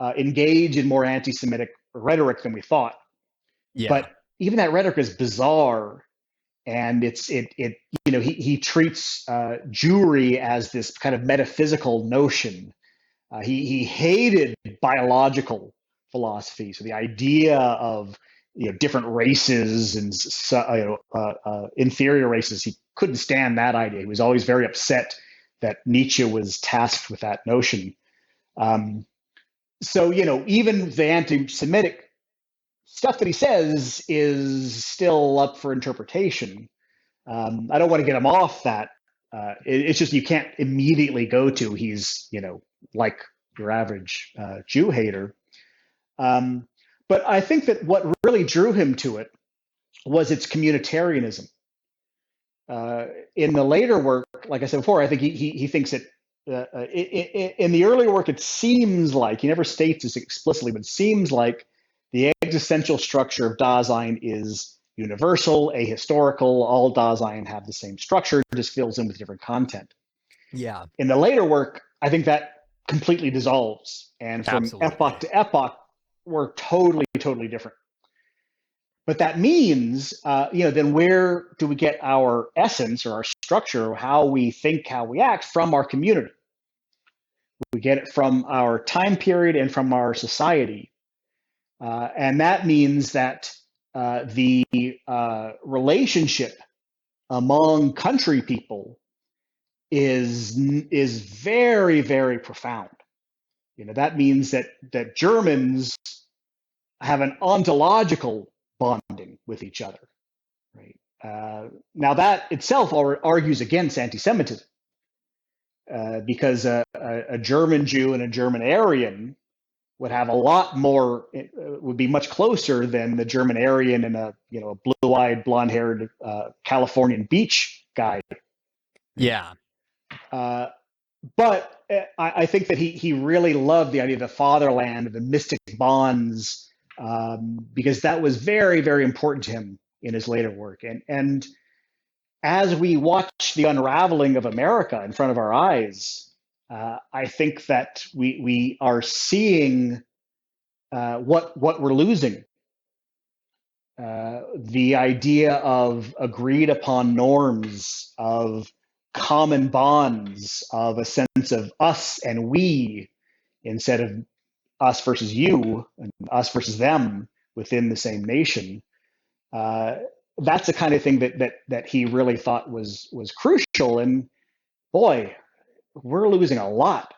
engage in more anti-Semitic rhetoric than we thought. Yeah. But even that rhetoric is bizarre, and he treats Jewry as this kind of metaphysical notion. He hated biological philosophy, so the idea of different races and inferior races. He couldn't stand that idea. He was always very upset that Nietzsche was tasked with that notion. So even the anti-Semitic stuff that he says is still up for interpretation. I don't want to get him off that. It's just you can't immediately go to he's like your average Jew hater. But I think that what really drew him to it was its communitarianism. In the later work, like I said before, I think he thinks that in the earlier work, it seems like, he never states this explicitly, but it seems like the existential structure of Dasein is universal, ahistorical. All Dasein have the same structure, just fills in with different content. Yeah. In the later work, I think that completely dissolves, and from Absolutely. epoch to epoch, we're totally different. But that means, then where do we get our essence or our structure, how we think, how we act, from our community? We get it from our time period and from our society. And that means that the relationship among country people is very, very profound. That means that Germans have an ontological bonding with each other, right? Now that itself argues against anti-Semitism, because a German Jew and a German Aryan would have a lot more, would be much closer than the German Aryan and a blue-eyed, blonde-haired Californian beach guy. Yeah. But I think that he really loved the idea of the fatherland, of the mystic bonds, because that was very, very important to him in his later work. And as we watch the unraveling of America in front of our eyes, I think that we are seeing what we're losing. The idea of agreed upon norms, of common bonds, of a sense of us and we, instead of us versus you and us versus them within the same nation. That's the kind of thing that he really thought was crucial. And boy, we're losing a lot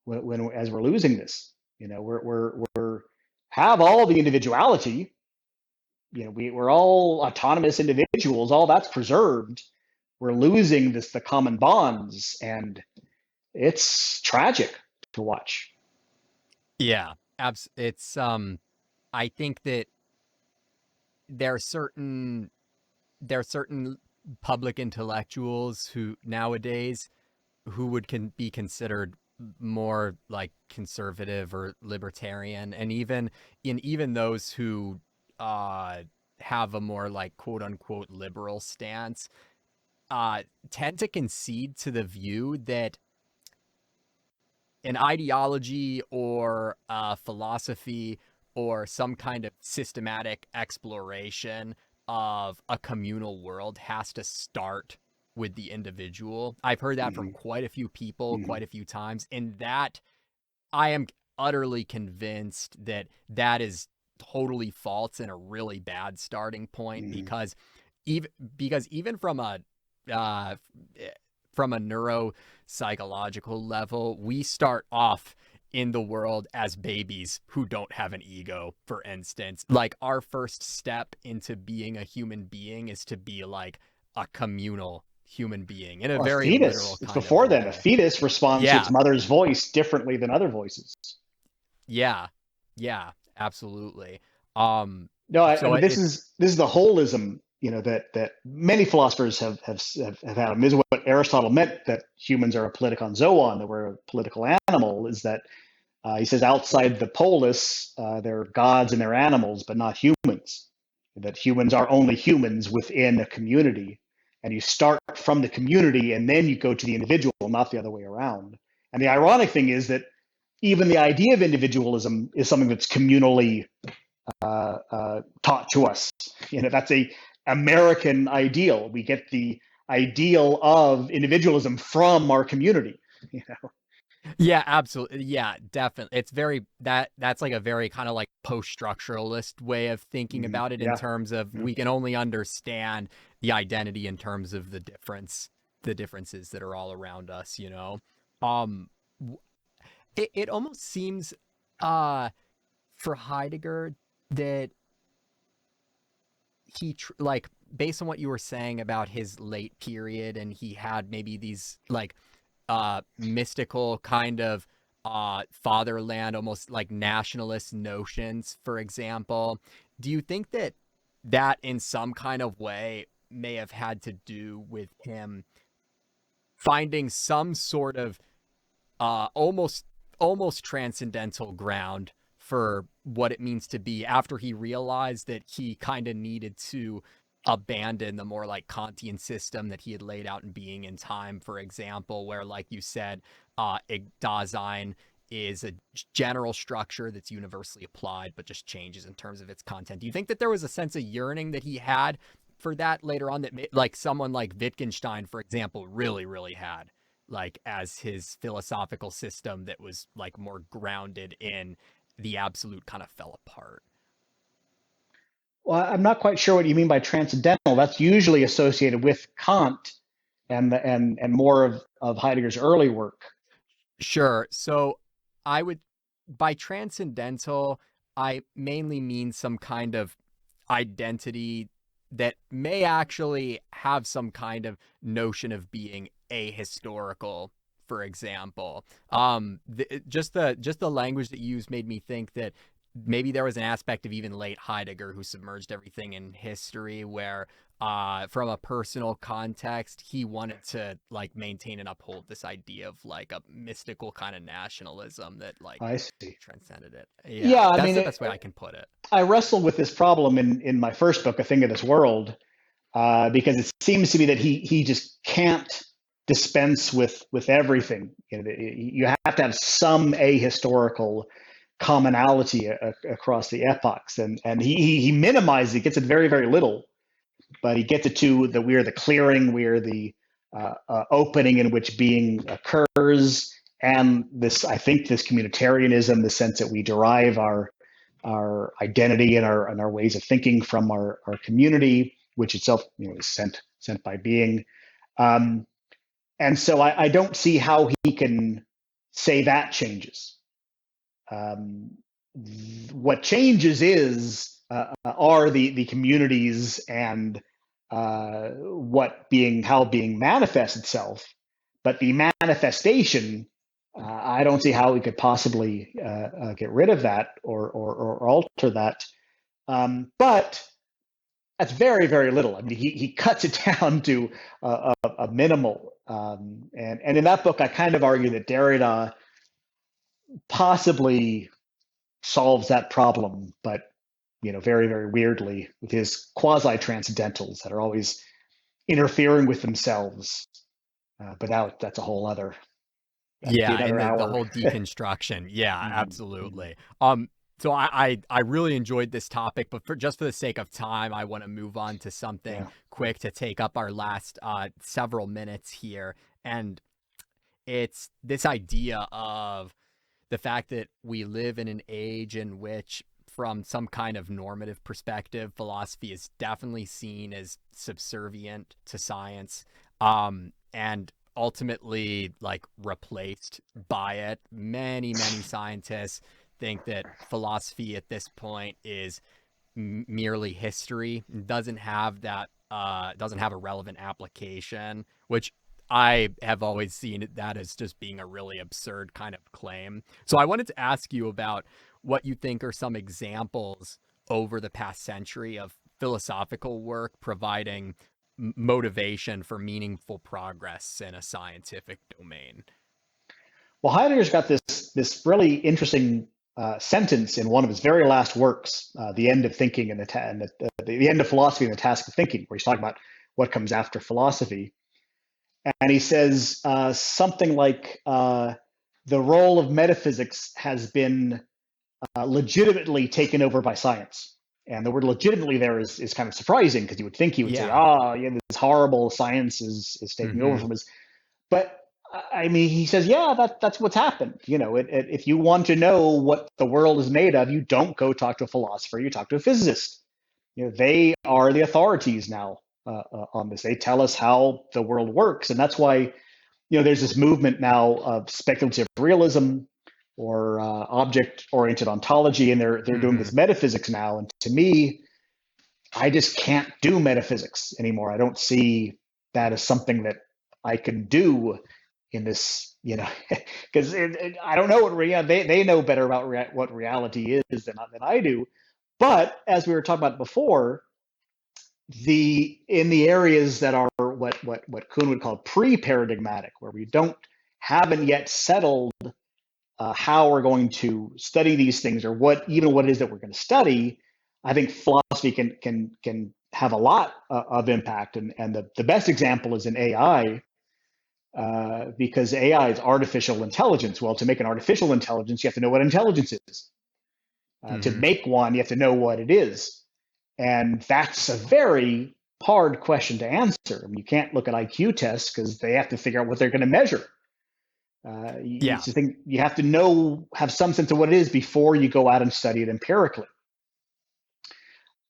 as we're losing this. We're have all the individuality. We're all autonomous individuals. All that's preserved. We're losing the common bonds, and it's tragic to watch. Yeah. It's I think that there are certain public intellectuals who nowadays who would be considered more like conservative or libertarian, and even those who have a more like quote unquote liberal stance tend to concede to the view that an ideology or philosophy or some kind of systematic exploration of a communal world has to start with the individual. I've heard that from quite a few people, quite a few times, and that I am utterly convinced that is totally false and a really bad starting point, because even from a neuropsychological level, we start off in the world as babies who don't have an ego, for instance. Like, our first step into being a human being is to be like a communal human being in a very fetus. literal It's kind before of then. way. A fetus responds to its mother's voice differently than other voices. Yeah, absolutely. This is the holism, that many philosophers have had. This is what Aristotle meant, that humans are a politikon zoon, that we're a political animal. Is that He says outside the polis, there are gods and they're animals, but not humans. That humans are only humans within a community. And you start from the community and then you go to the individual, not the other way around. And the ironic thing is that even the idea of individualism is something that's communally taught to us. That's a American ideal. We get the ideal of individualism from our community. Yeah, absolutely. Yeah, definitely. It's very that's like a very kind of like post-structuralist way of thinking about it in Yeah. terms of we can only understand the identity in terms of the differences that are all around us, you know. Um it almost seems for Heidegger that like based on what you were saying about his late period and he had maybe these like mystical kind of fatherland, almost like nationalist notions, for example. Do you think that in some kind of way may have had to do with him finding some sort of almost transcendental ground for what it means to be after he realized that he kind of needed to abandon the more like Kantian system that he had laid out in Being and Time, for example, where, like you said, Dasein is a general structure that's universally applied, but just changes in terms of its content. Do you think that there was a sense of yearning that he had for that later on that, like someone like Wittgenstein, for example, really had? Like as his philosophical system that was like more grounded in the absolute kind of fell apart. Well, I'm not quite sure what you mean by transcendental. That's usually associated with Kant and more of Heidegger's early work. Sure. So I would, by transcendental, I mainly mean some kind of identity that may actually have some kind of notion of being ahistorical, for example. Just the language that you used made me think that maybe there was an aspect of even late Heidegger who submerged everything in history where from a personal context he wanted to like maintain and uphold this idea of like a mystical kind of nationalism that like I see. transcended it. Yeah, Yeah, I that's mean, the best way I can put it. I wrestled with this problem in my first book, A Thing of This World, because it seems to me that he just can't dispense with everything. You have to have some ahistorical commonality across the epochs, and he minimizes it, gets it very little, but he gets it to that we are the clearing, we are the opening in which being occurs, and this I think this communitarianism, the sense that we derive our identity and our ways of thinking from our community, which itself is sent by being. Um, and so I don't see how he can say that changes. Um, what changes are the communities and how being manifests itself, but the manifestation, I don't see how we could possibly get rid of that or alter that. But that's very little. I mean, he cuts it down to a minimal. And in that book, I kind of argue that Derrida possibly solves that problem, but very weirdly with his quasi transcendentals that are always interfering with themselves. But that's a whole other that'd be Yeah, and another the hour. whole deconstruction. Yeah, Mhm. absolutely. So I really enjoyed this topic, but for the sake of time, I want to move on to something Yeah. quick to take up our last several minutes here. And it's this idea of the fact that we live in an age in which, from some kind of normative perspective, philosophy is definitely seen as subservient to science, and ultimately like replaced by it. Many scientists think that philosophy at this point is merely history, doesn't have a relevant application, which I have always seen that as just being a really absurd kind of claim. So I wanted to ask you about what you think are some examples over the past century of philosophical work providing motivation for meaningful progress in a scientific domain. Well, Heidegger's got this this really interesting sentence in one of his very last works, "The End of Thinking and the End of Philosophy and the Task of Thinking," where he's talking about what comes after philosophy, and he says something like, "The role of metaphysics has been legitimately taken over by science." And the word legitimately there is kind of surprising, because you would think he would say, yeah, this horrible science is taking over from us. But I mean, he says, yeah, that's what's happened. If you want to know what the world is made of, you don't go talk to a philosopher, you talk to a physicist. They are the authorities now on this. They tell us how the world works. And that's why, there's this movement now of speculative realism, or object-oriented ontology, and they're doing this metaphysics now. And to me, I just can't do metaphysics anymore. I don't see that as something that I can do in this, because I don't know what they know better about what reality is than I do. But as we were talking about before, in the areas that are what Kuhn would call pre-paradigmatic, where we haven't yet settled how we're going to study these things, or what it is that we're going to study, I think philosophy can have a lot of impact. And the best example is in AI, because AI is artificial intelligence. Well, to make an artificial intelligence, you have to know what intelligence is. To make one, you have to know what it is. And that's a very hard question to answer. I mean, you can't look at IQ tests, because they have to figure out what they're going to measure. You have to have some sense of what it is before you go out and study it empirically.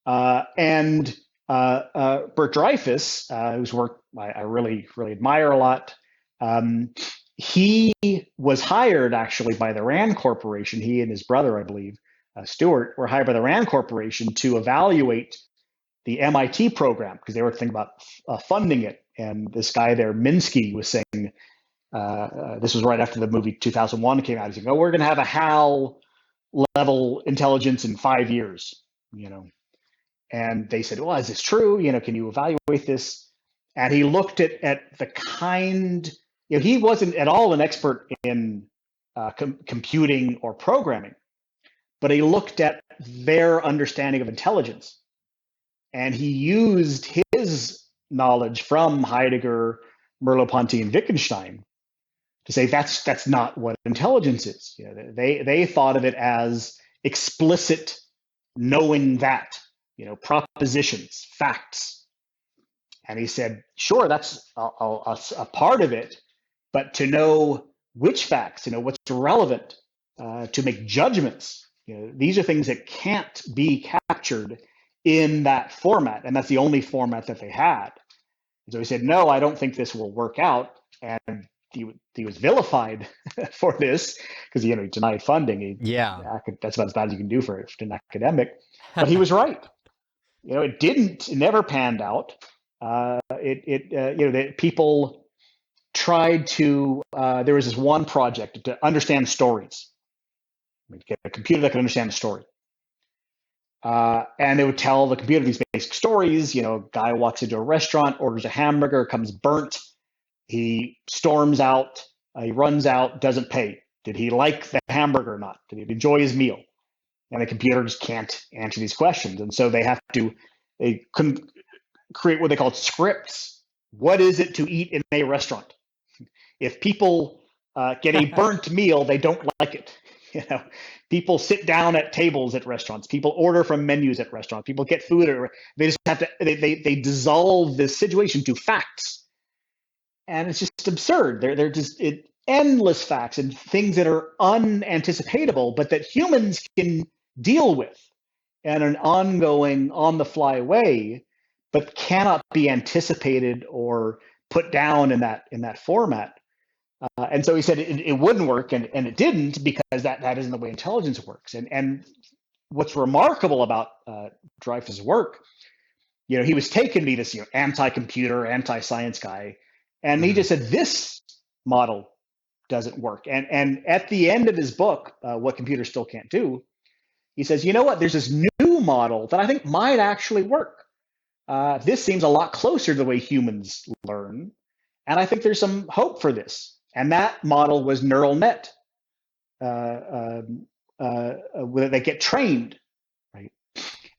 And Bert Dreyfus, whose work I really, really admire a lot, he was hired actually by the Rand Corporation. He and his brother, I believe, Stuart, were hired by the Rand Corporation to evaluate the MIT program, because they were thinking about funding it. And this guy there, Minsky, was saying, this was right after the movie 2001 came out. He's like, "Oh, we're going to have a HAL level intelligence in 5 years." And they said, "Well, is this true? Can you evaluate this?" And he looked at the kind. He wasn't at all an expert in computing or programming, but he looked at their understanding of intelligence, and he used his knowledge from Heidegger, Merleau-Ponty, and Wittgenstein to say that's not what intelligence is. They thought of it as explicit knowing that, propositions, facts. And he said, sure, that's a part of it, but to know which facts, what's relevant, to make judgments, these are things that can't be captured in that format, and that's the only format that they had. So he said, no, I don't think this will work out. And he was vilified for this, because he denied funding. That's about as bad as you can do for an academic. But he was right. It never panned out. People tried to. There was this one project to understand stories. Get a computer that could understand a story. And they would tell the computer these basic stories. A guy walks into a restaurant, orders a hamburger, comes burnt. He storms out, he runs out, doesn't pay. Did he like the hamburger or not? Did he enjoy his meal? And the computer just can't answer these questions. And so they create what they call scripts. What is it to eat in a restaurant? If people get a burnt meal, they don't like it. People sit down at tables at restaurants. People order from menus at restaurants. People get food. They just have to. They dissolve this situation to facts. And it's just absurd. They're just endless facts and things that are unanticipatable, but that humans can deal with in an ongoing, on-the-fly way, but cannot be anticipated or put down in that format. And so he said it wouldn't work, and it didn't, because that isn't the way intelligence works. And what's remarkable about Dreyfus' work, he was taken to be this anti-computer, anti-science guy. And he just said, this model doesn't work. And at the end of his book, What Computers Still Can't Do, he says, you know what? There's this new model that I think might actually work. This seems a lot closer to the way humans learn. And I think there's some hope for this. And that model was neural net. that get trained, right?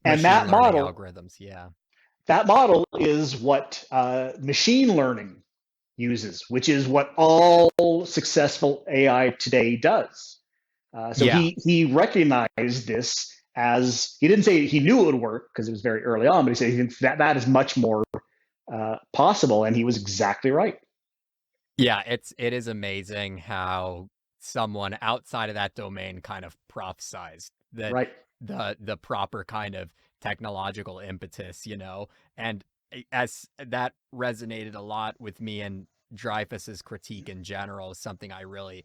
And Machine learning algorithms. Yeah. that model is what machine learning uses, which is what all successful AI today does. So Yeah. he recognized this as, he didn't say he knew it would work because it was very early on, but he said he thinks that is much more possible, and he was exactly right. Yeah, it is amazing how someone outside of that domain kind of prophesized that Right. the proper kind of technological impetus, and as that resonated a lot with me, and Dreyfus's critique in general is something I really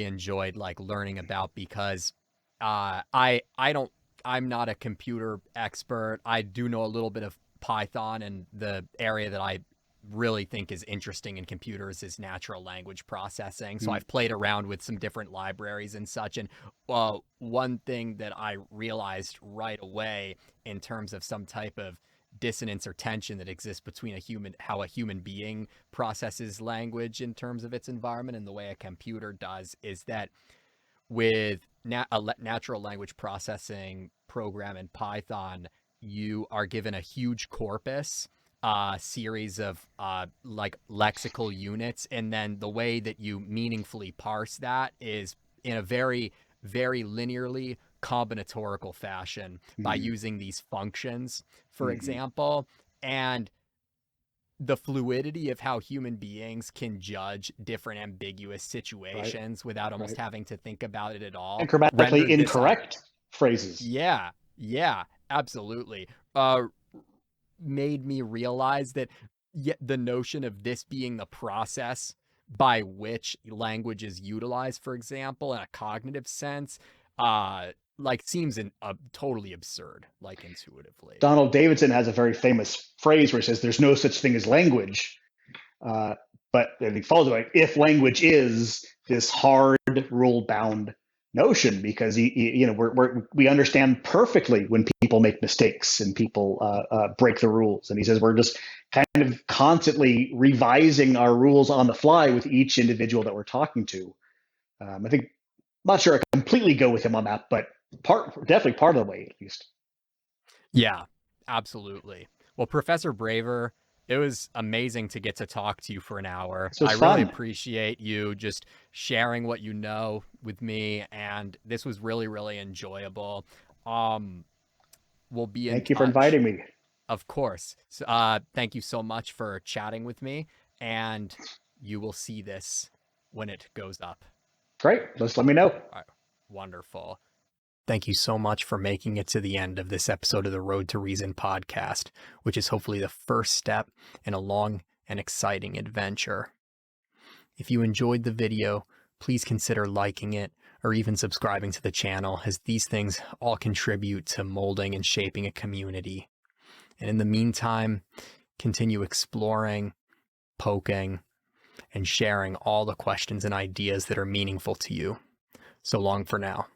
enjoyed like learning about, because I don't I'm not a computer expert. I do know a little bit of Python, and the area that I really think is interesting in computers is natural language processing. So Mm. I've played around with some different libraries and such, and one thing that I realized right away in terms of some type of dissonance or tension that exists between how a human being processes language in terms of its environment and the way a computer does, is that with a natural language processing program in Python, you are given a huge corpus, series of like lexical units, and then the way that you meaningfully parse that is in a very, very linearly combinatorial fashion by Mm. using these functions, for Mm-hmm. example. And the fluidity of how human beings can judge different ambiguous Right. situations without almost Right. having to think about it at all And grammatically rendered this incorrect phrases. yeah, absolutely, uh made me realize that yet the notion of this being the process by which language is utilized, for example, in a cognitive sense, like seems totally absurd, like intuitively. Donald Davidson has a very famous phrase where he says, "There's no such thing as language," uh, but then he follows it like, "If language is this hard rule-bound notion," because we understand perfectly when people make mistakes and people break the rules, and he says we're just kind of constantly revising our rules on the fly with each individual that we're talking to. I think, I'm not sure I completely go with him on that, but definitely part of the way at least. Yeah, absolutely. Well, Professor Braver, it was amazing to get to talk to you for an hour. This I was really fun. appreciate you just sharing what you know with me, and this was really, really enjoyable. Um, we'll be in Thank you for touch, inviting me. of course. So, thank you so much for chatting with me, and you will see this when it goes up. Great. Just let me know. All right, wonderful. Thank you so much for making it to the end of this episode of the Road to Reason podcast, which is hopefully the first step in a long and exciting adventure. If you enjoyed the video, please consider liking it or even subscribing to the channel, as these things all contribute to molding and shaping a community. And in the meantime, continue exploring, poking, and sharing all the questions and ideas that are meaningful to you. So long for now.